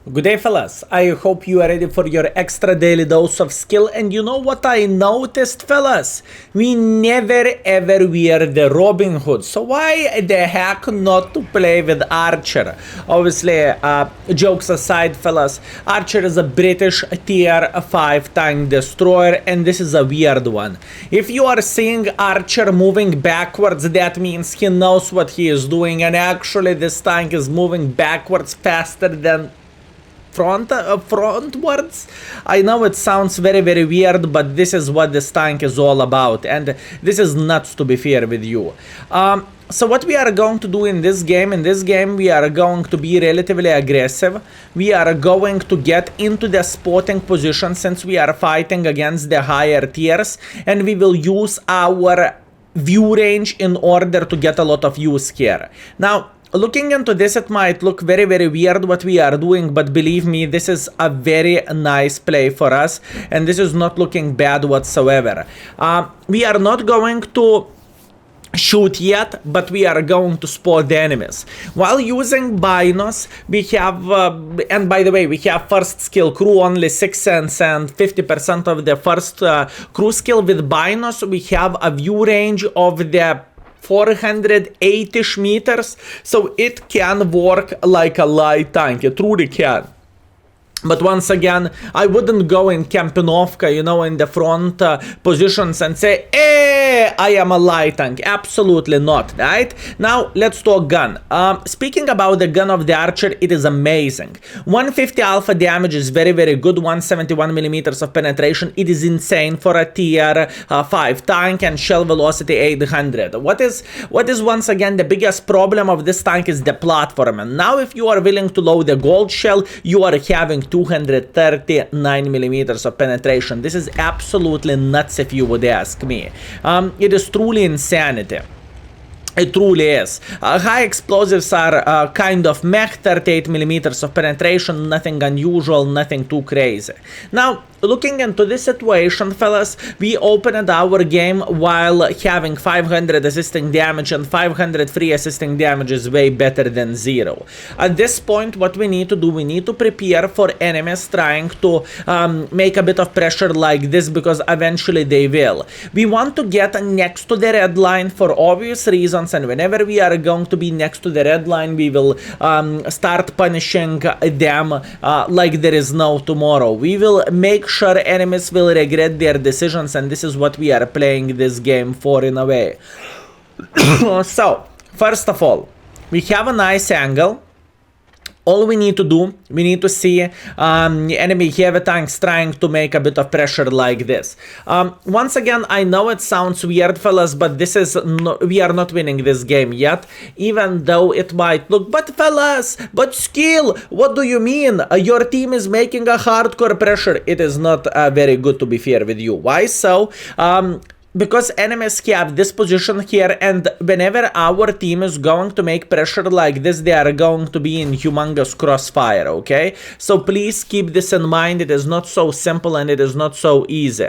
Good day, fellas. I hope you are ready for your extra daily dose of skill. And you know what I noticed, fellas? We never ever wear the Robin Hood. So why the heck not to play with Archer? Obviously, jokes aside, fellas, Archer is a British tier 5 tank destroyer, and this is a weird one. If you are seeing Archer moving backwards, that means he knows what he is doing, and actually this tank is moving backwards faster than frontwards. I know it sounds very weird, but this is what this tank is all about, and this is nuts, to be fair with you. So what we are going to do in this game we are going to be relatively aggressive. We are going to get into the spotting position since we are fighting against the higher tiers, and we will use our view range in order to get a lot of use here. Now, looking into this, it might look very weird what we are doing, but believe me, this is a very nice play for us, and this is not looking bad whatsoever. We are not going to shoot yet, but we are going to spot the enemies. While using binos, we have, and by the way, we have first skill crew, only 6 cents and 50% of the first crew skill. With binos, we have a view range of the 480 meters, so it can work like a light tank. It truly can. But once again, I wouldn't go in Kampinovka, you know, in the front positions and say, hey, I am a light tank. Absolutely not, right? Now, let's talk gun. Speaking about the gun of the Archer, it is amazing. 150 alpha damage is very good. 171 millimeters of penetration. It is insane for a tier 5 tank, and shell velocity 800. What is once again the biggest problem of this tank is the platform. And now if you are willing to load the gold shell, you are having 239 millimeters of penetration. This is absolutely nuts if you would ask me. It is truly insanity. It truly is. High explosives are kind of meh, 38 millimeters of penetration, nothing unusual, nothing too crazy. Now, looking into this situation, fellas, we opened our game while having 500 assisting damage, and 500 free assisting damage is way better than 0. At this point, what we need to do, we need to prepare for enemies trying to make a bit of pressure like this, because eventually they will. We want to get next to the red line for obvious reasons, and whenever we are going to be next to the red line, we will start punishing them like there is no tomorrow. We will make sure enemies will regret their decisions, and this is what we are playing this game for in a way. So, first of all, we have a nice angle. All we need to do, we need to see enemy heavy tanks trying to make a bit of pressure like this. Once again, I know it sounds weird, fellas, but this is we are not winning this game yet, even though it might look, but fellas, but skill, what do you mean? Your team is making a hardcore pressure. It is not very good, to be fair with you. Why so? Because enemies have this position here, and whenever our team is going to make pressure like this, they are going to be in humongous crossfire, okay? So please keep this in mind. It is not so simple and it is not so easy.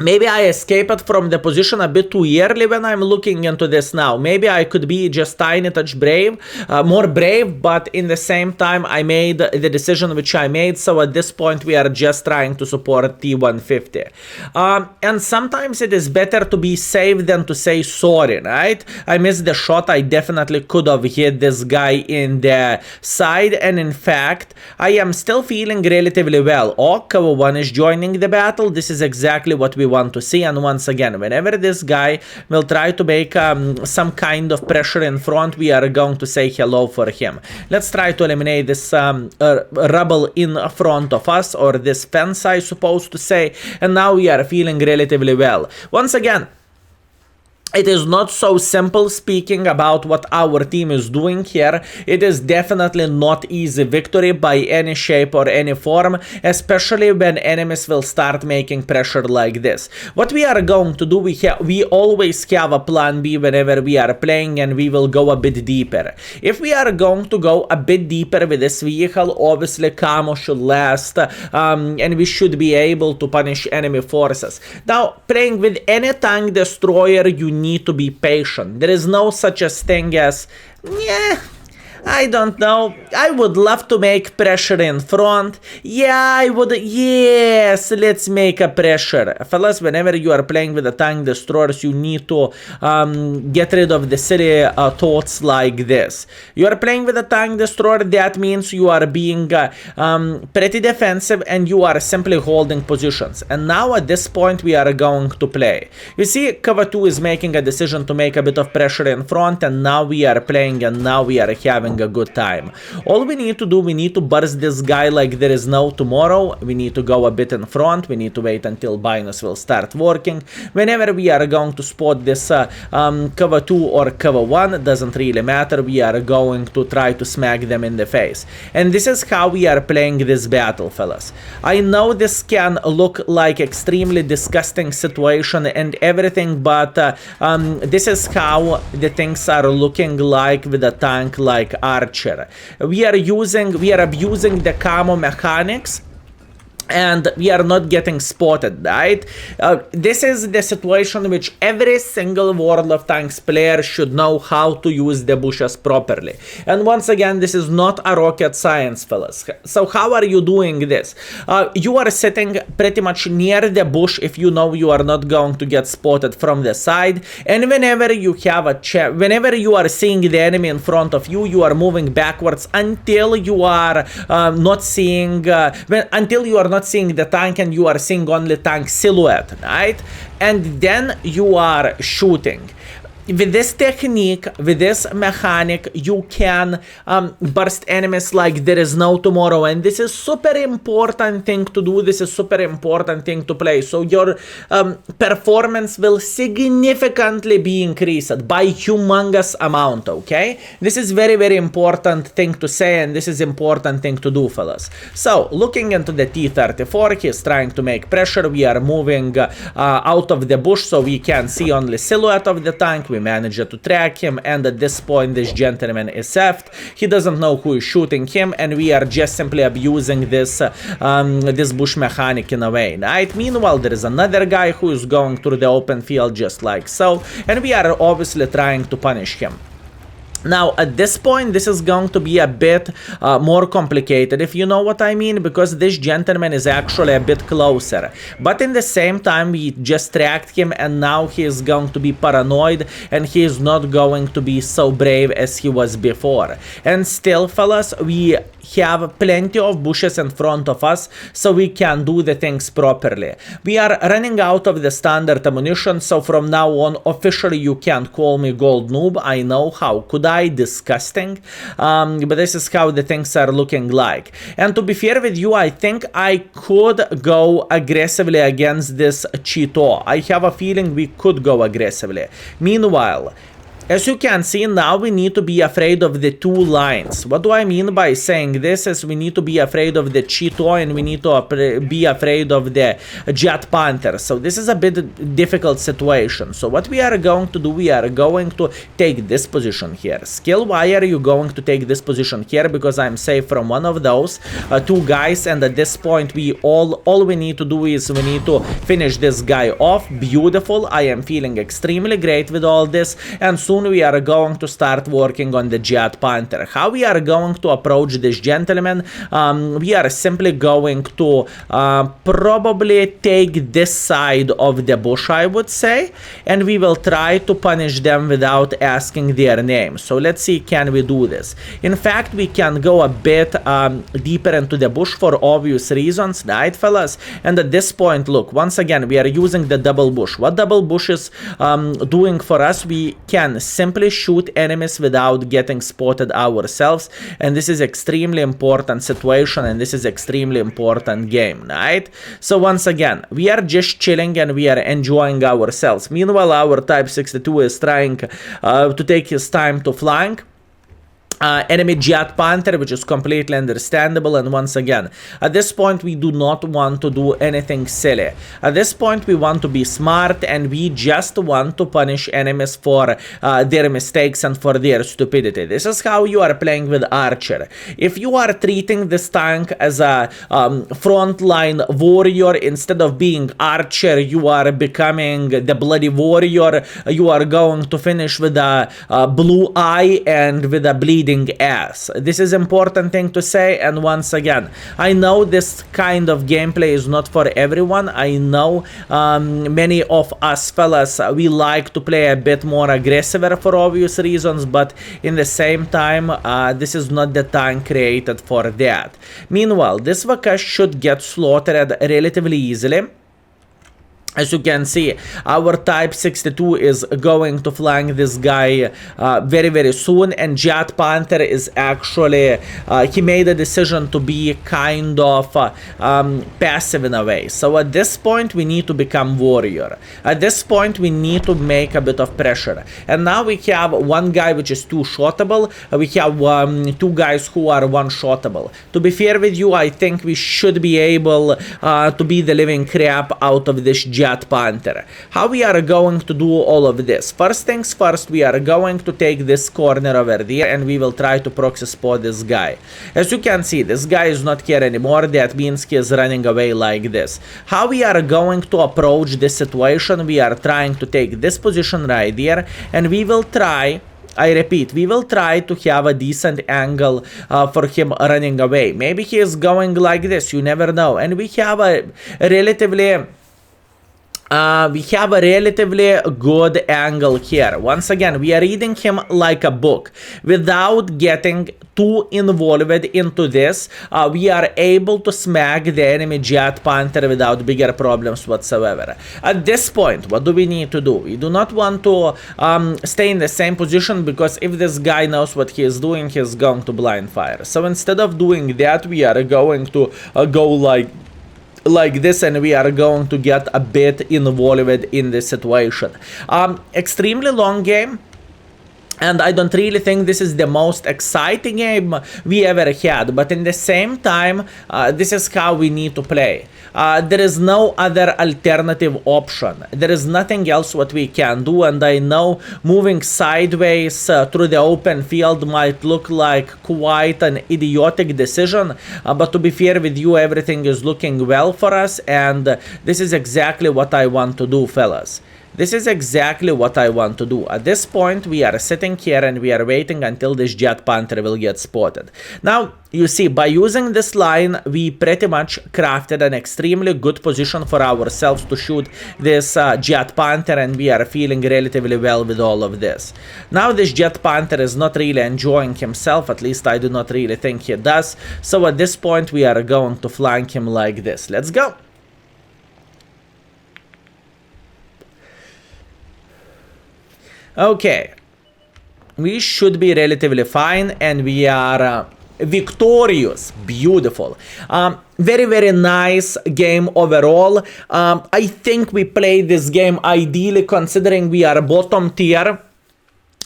Maybe I escaped from the position a bit too early when I'm looking into this now. Maybe I could be just tiny touch more brave, but in the same time I made the decision which I made, so at this point we are just trying to support T150. And sometimes it is better to be safe than to say sorry, right? I missed the shot. I definitely could have hit this guy in the side, and in fact, I am still feeling relatively well. Oh, Kawa1 is joining the battle. This is exactly what we want to see, and once again, whenever this guy will try to make some kind of pressure in front, we are going to say hello for him. Let's try to eliminate this rubble in front of us, or this fence I supposed to say, and now we are feeling relatively well. Once again, it is not so simple speaking about what our team is doing here. It is definitely not easy victory by any shape or any form, especially when enemies will start making pressure like this. What we are going to do, we always have a plan B whenever we are playing, and we will go a bit deeper. If we are going to go a bit deeper with this vehicle, obviously camo should last, and we should be able to punish enemy forces. Now, playing with any tank destroyer, you need to be patient. There is no such a thing as, yeah, I don't know. I would love to make pressure in front. Yeah, I would. Yes, let's make a pressure. Fellas, whenever you are playing with the tank destroyers, you need to get rid of the silly thoughts like this. You are playing with a tank destroyer, that means you are being pretty defensive and you are simply holding positions. And now at this point, we are going to play. You see, cover 2 is making a decision to make a bit of pressure in front, and now we are playing and now we are having a good time. All we need to do, we need to burst this guy like there is no tomorrow. We need to go a bit in front. We need to wait until Binus will start working. Whenever we are going to spot this cover 2 or cover 1, doesn't really matter. We are going to try to smack them in the face. And this is how we are playing this battle, fellas. I know this can look like extremely disgusting situation and everything, but this is how the things are looking like with a tank like Archer. We are abusing the camo mechanics, and we are not getting spotted, right? This is the situation which every single World of Tanks player should know how to use the bushes properly. And once again, this is not a rocket science, fellas. So how are you doing this? You are sitting pretty much near the bush if you know you are not going to get spotted from the side. And whenever you have whenever you are seeing the enemy in front of you, you are moving backwards until you are not seeing seeing the tank and you are seeing only tank silhouette, right? And then you are shooting. With this technique, with this mechanic, you can burst enemies like there is no tomorrow, and this is super important thing to do. This is super important thing to play. So your performance will significantly be increased by humongous amount, okay? This is very, very important thing to say, and this is important thing to do, fellas. So, looking into the T-34, he is trying to make pressure. We are moving out of the bush so we can see only silhouette of the tank. We managed to track him, and at this point this gentleman is effed. He doesn't know who is shooting him, and we are just simply abusing this this bush mechanic in a way, right? Meanwhile, there is another guy who is going through the open field just like so, and we are obviously trying to punish him. Now, at this point, this is going to be a bit more complicated, if you know what I mean, because this gentleman is actually a bit closer. But in the same time, we just tracked him, and now he is going to be paranoid, and he is not going to be so brave as he was before. And still, fellas, we have plenty of bushes in front of us, so we can do the things properly. We are running out of the standard ammunition, so from now on, officially, you can't call me gold noob. I know, how could I? Disgusting. But this is how the things are looking like. And to be fair with you, I think I could go aggressively against this Cheeto. I have a feeling we could go aggressively. Meanwhile, as you can see, now we need to be afraid of the two lines. What do I mean by saying this is we need to be afraid of the Cheeto and we need to be afraid of the Jagdpanther. So this is a bit difficult situation. So what we are going to do, we are going to take this position here. Skill, why are you going to take this position here? Because I'm safe from one of those two guys, and at this point we all we need to do is we need to finish this guy off. Beautiful. I am feeling extremely great with all this, and soon we are going to start working on the Jagdpanther. How we are going to approach this gentleman? We are simply going to probably take this side of the bush, I would say, and we will try to punish them without asking their name. So let's see, can we do this? In fact, we can go a bit deeper into the bush for obvious reasons, right, fellas? And at this point, look, once again, we are using the double bush. What double bush is doing for us? We can simply shoot enemies without getting spotted ourselves, and this is extremely important situation, and this is extremely important game, right? So once again, we are just chilling and we are enjoying ourselves. Meanwhile, our Type 62 is trying to take his time to flank enemy Jagdpanther, which is completely understandable. And once again, at this point we do not want to do anything silly. At this point we want to be smart, and we just want to punish enemies for their mistakes and for their stupidity. This is how you are playing with Archer. If you are treating this tank as a frontline warrior instead of being Archer, you are becoming the bloody warrior. You are going to finish with a blue eye and with a bleeding bleeding ass. This is important thing to say, and once again, I know this kind of gameplay is not for everyone. I know many of us fellas, we like to play a bit more aggressive for obvious reasons, but in the same time, this is not the tank created for that. Meanwhile, this Vakash should get slaughtered relatively easily. As you can see, our Type 62 is going to flank this guy very, very soon, and Jagdpanther is actually, he made a decision to be kind of passive in a way. So at this point, we need to become warrior. At this point, we need to make a bit of pressure. And now we have one guy which is two-shottable. We have two guys who are one-shottable. To be fair with you, I think we should be able to beat the living crap out of this Jagdpanther. How we are going to do all of this? First things first, we are going to take this corner over there and we will try to proxy spot this guy. As you can see, this guy is not here anymore. That means he is running away like this. How we are going to approach this situation? We are trying to take this position right here, and we will try, I repeat, we will try to have a decent angle for him running away. Maybe he is going like this, you never know. And we have a relatively good angle here. Once again, we are reading him like a book. Without getting too involved into this, we are able to smack the enemy Jagdpanther without bigger problems whatsoever. At this point, what do we need to do? We do not want to stay in the same position, because if this guy knows what he is doing, he is going to blind fire. So instead of doing that, we are going to go like this, and we are going to get a bit involved in this situation. Extremely long game, and I don't really think this is the most exciting game we ever had, but in the same time, this is how we need to play. There is no other alternative option. There is nothing else what we can do, and I know moving sideways through the open field might look like quite an idiotic decision, but to be fair with you, everything is looking well for us, and this is exactly what I want to do, fellas. This is exactly what I want to do. At this point, we are sitting here and we are waiting until this Jagdpanther will get spotted. Now, you see, by using this line, we pretty much crafted an extremely good position for ourselves to shoot this Jagdpanther, and we are feeling relatively well with all of this. Now, this Jagdpanther is not really enjoying himself, at least I do not really think he does. So at this point, we are going to flank him like this. Let's go. Okay, we should be relatively fine, and we are victorious. Beautiful. Very, very nice game overall. I think we played this game ideally, considering we are bottom tier.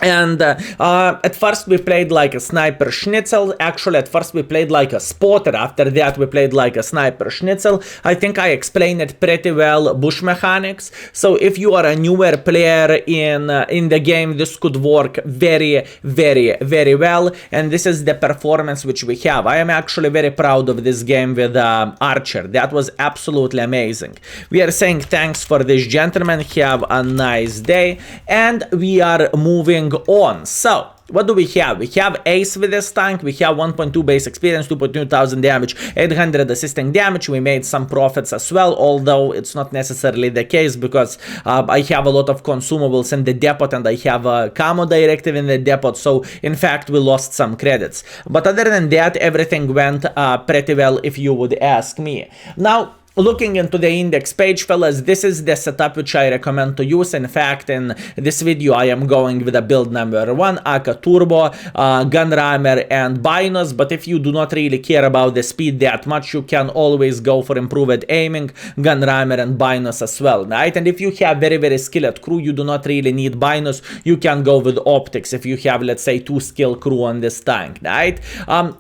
And at first we played like a sniper schnitzel. Actually, at first we played like a spotter. After that we played like a sniper schnitzel. I think I explained it pretty well, bush mechanics. So if you are a newer player in the game, this could work very, very, very well. And this is the performance which we have. I am actually very proud of this game with Archer. That was absolutely amazing. We are saying thanks for this, gentlemen. Have a nice day. And we are moving on. So what do we have? We have ace with this tank. We have 1.2 base experience, 2.2 thousand damage, 800 assisting damage. We made some profits as well, although it's not necessarily the case, because I have a lot of consumables in the depot, and I have a camo directive in the depot, so in fact we lost some credits. But other than that, everything went pretty well, if you would ask me. Now, looking into the index page, fellas, this is the setup which I recommend to use. In fact, in this video, I am going with a build number 1, AK Turbo, Gunrammer, and Binos. But if you do not really care about the speed that much, you can always go for improved aiming, Gunrammer, and Binos as well, right? And if you have very, very skilled crew, you do not really need Binos. You can go with optics if you have, let's say, 2 skill crew on this tank, right?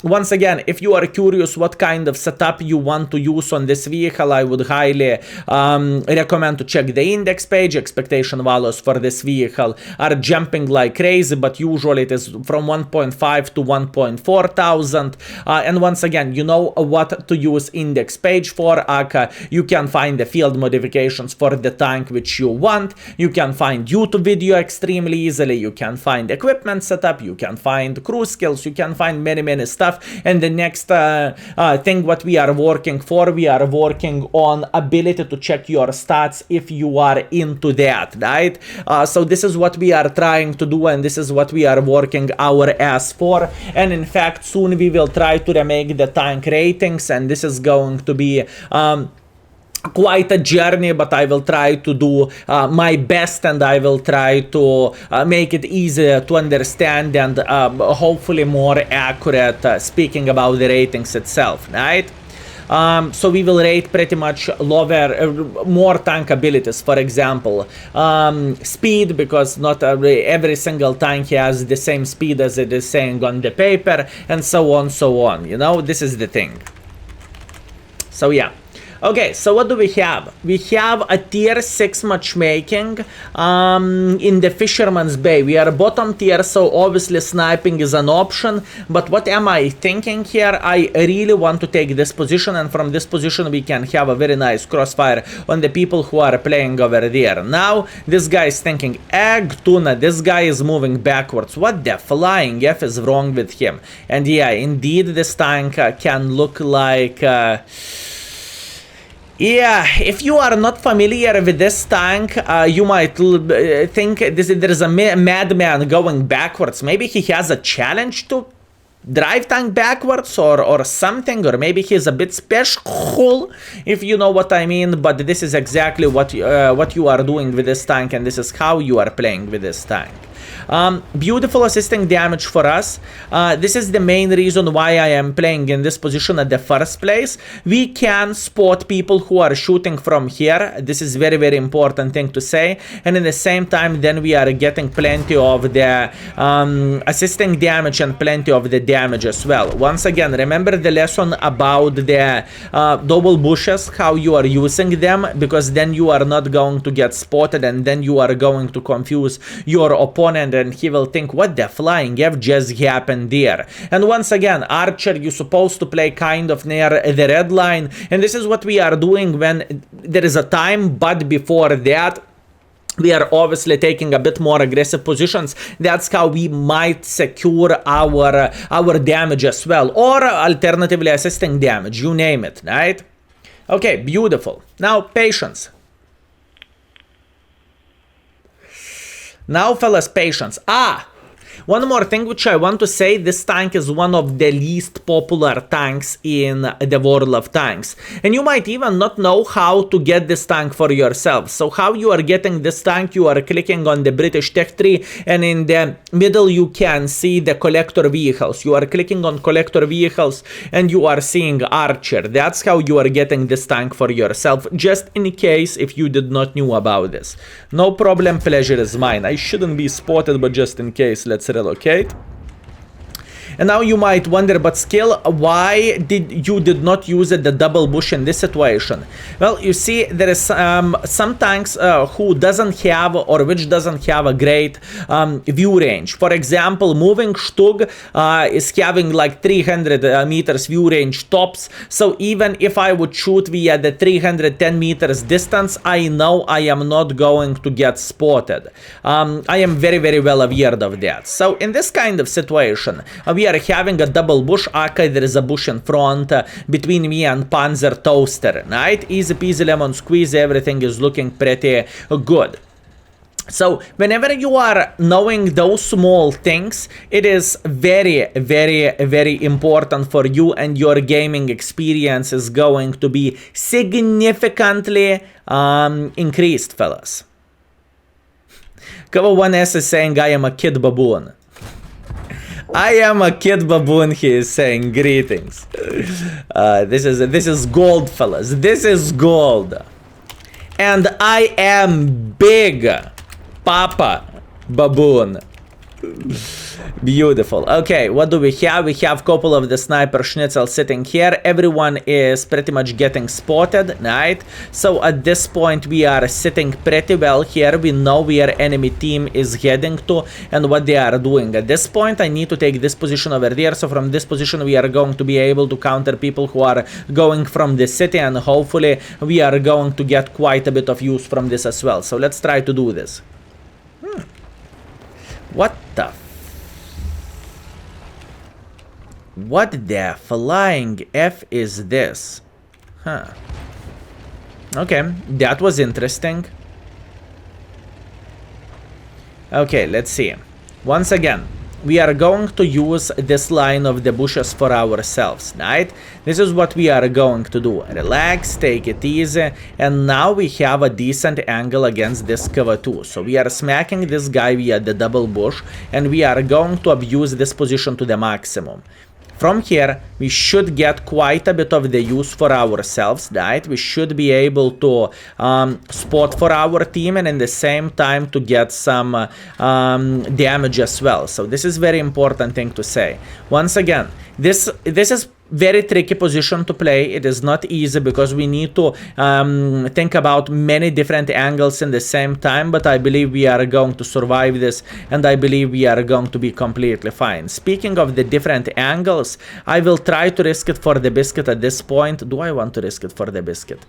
Once again, if you are curious what kind of setup you want to use on this vehicle, vehicle, I would highly recommend to check the index page. Expectation values for this vehicle are jumping like crazy, but usually it is from 1.5 to 1.4 thousand. And once again, you know what to use index page for. You can find the field modifications for the tank which you want. You can find YouTube video extremely easily. You can find equipment setup. You can find crew skills. You can find many stuff. And the next thing what we are working for, we are working on ability to check your stats if you are into that, right? So this is what we are trying to do, and this is what we are working our ass for. And in fact, soon we will try to remake the tank ratings, and this is going to be quite a journey, but I will try to do my best, and I will try to make it easier to understand and hopefully more accurate speaking about the ratings itself, right? So we will rate pretty much lower, more tank abilities, for example, speed, because not every single tank has the same speed as it is saying on the paper, and so on, you know, this is the thing. So yeah. Okay, so what do we have? We have a tier 6 matchmaking in the Fisherman's Bay. We are bottom tier, so obviously sniping is an option. But what am I thinking here? I really want to take this position, and from this position we can have a very nice crossfire on the people who are playing over there. Now, this guy is thinking, egg tuna, this guy is moving backwards. What the flying F is wrong with him? And yeah, indeed, this tank can look like... yeah, if you are not familiar with this tank, you might think there is a madman going backwards. Maybe he has a challenge to drive tank backwards or something, or maybe he's a bit special, if you know what I mean. But this is exactly what you are doing with this tank, and this is how you are playing with this tank. Beautiful assisting damage for us. This is the main reason why I am playing in this position at the first place. We can spot people who are shooting from here. This is very important thing to say. And at the same time, then we are getting plenty of the assisting damage and plenty of the damage as well. Once again, remember the lesson about the double bushes, how you are using them, because then you are not going to get spotted, and then you are going to confuse your opponent, and he will think, what the flying F just happened there? And once again, Archer, you're supposed to play kind of near the red line, and this is what we are doing when there is a time, but before that, we are obviously taking a bit more aggressive positions. That's how we might secure our damage as well, or alternatively assisting damage, you name it, right? Okay, beautiful. Now, patience. Now, fellas, patience. One more thing which I want to say, this tank is one of the least popular tanks in the World of Tanks. And you might even not know how to get this tank for yourself. So how you are getting this tank, you are clicking on the British tech tree, and in the middle you can see the collector vehicles. You are clicking on collector vehicles and you are seeing Archer. That's how you are getting this tank for yourself, just in case if you did not know about this. No problem, pleasure is mine. I shouldn't be spotted, but just in case, let's relocate. And now you might wonder, but Skill, why did you not use the double bush in this situation? Well, you see, there is some tanks who doesn't have, or which doesn't have a great view range. For example, moving Stug is having like 300 meters view range tops. So even if I would shoot via the 310 meters distance, I know I am not going to get spotted. I am very well aware of that. So in this kind of situation, we are having a double bush. Okay, there is a bush in front between me and Panzer Toaster, right? Easy peasy lemon squeeze, everything is looking pretty good. So whenever you are knowing those small things, it is very important for you, and your gaming experience is going to be significantly increased, fellas. Cover 1S is saying, I am a kid baboon. I am a kid baboon, he is saying. Greetings. This is gold, fellas. This is gold. And I am big Papa Baboon. Beautiful. Okay, what do we have? We have a couple of the sniper schnitzel sitting here. Everyone is pretty much getting spotted, right? So at this point, we are sitting pretty well here. We know where enemy team is heading to and what they are doing. At this point, I need to take this position over there. So from this position, we are going to be able to counter people who are going from the city, and hopefully we are going to get quite a bit of use from this as well. So let's try to do this. What the flying F is this? Huh. Okay, that was interesting. Okay, let's see. Once again, we are going to use this line of the bushes for ourselves, right? This is what we are going to do. Relax, take it easy, and now we have a decent angle against this cover too. So we are smacking this guy via the double bush, and we are going to abuse this position to the maximum. From here, we should get quite a bit of the use for ourselves, right? We should be able to spot for our team and in the same time to get some damage as well. So this is very important thing to say. Once again, this is very tricky position to play. It is not easy because we need to think about many different angles in the same time, but I believe we are going to survive this, and I believe we are going to be completely fine. Speaking of the different angles, I will try to risk it for the biscuit at this point. Do I want to risk it for the biscuit?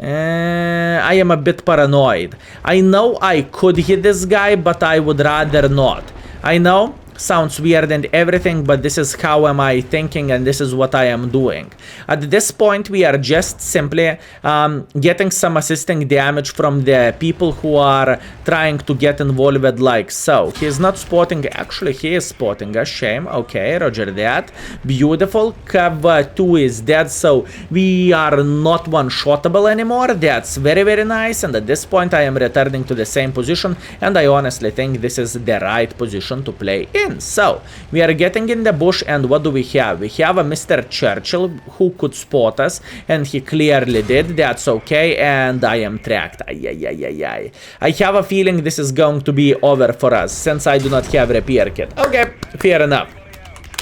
I am a bit paranoid. I know I could hit this guy, but I would rather not. I know, sounds weird and everything, but this is how am I thinking, and this is what I am doing. At this point, we are just simply getting some assisting damage from the people who are trying to get involved like so. He is not spotting. Actually, he is spotting. A shame. Okay, roger that. Beautiful. Cover 2 is dead, so we are not one-shottable anymore. That's very, very nice, and at this point, I am returning to the same position, and I honestly think this is the right position to play in. So, we are getting in the bush, and what do we have? We have a Mr. Churchill who could spot us, and he clearly did. That's okay, and I am tracked. I have a feeling this is going to be over for us, since I do not have repair kit. Okay, fair enough.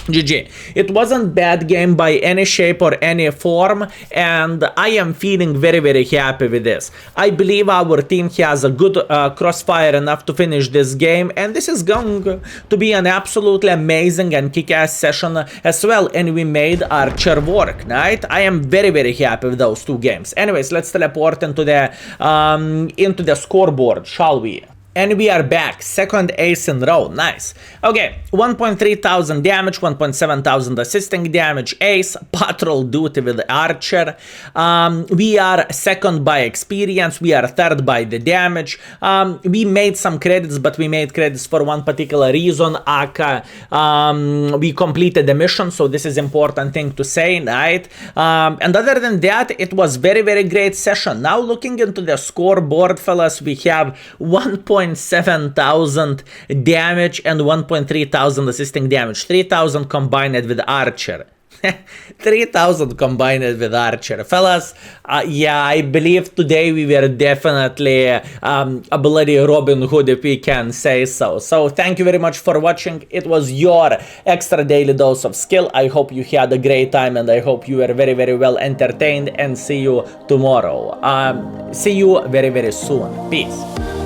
GG. It wasn't bad game by any shape or any form, and I am feeling very, very happy with this. I believe our team has a good crossfire enough to finish this game, and this is going to be an absolutely amazing and kick-ass session as well, and we made Archer work, right? I am very, very happy with those two games. Anyways, let's teleport into the scoreboard, shall we? And we are back. Second ace in row. Nice. Okay. 1.3 thousand damage, 1.7 thousand assisting damage. Ace. Patrol duty with Archer. We are second by experience. We are third by the damage. We made some credits, but we made credits for one particular reason. Aka, we completed the mission, so this is important thing to say, right? And other than that, it was very, very great session. Now looking into the scoreboard, fellas, we have 1.7 thousand damage and 1.3 thousand assisting damage. 3,000 combined with Archer. 3,000 combined with Archer. Fellas, yeah, I believe today we were definitely a bloody Robin Hood, if we can say so. So thank you very much for watching. It was your extra daily dose of skill. I hope you had a great time, and I hope you were very, very well entertained, and see you tomorrow. See you very, very soon. Peace.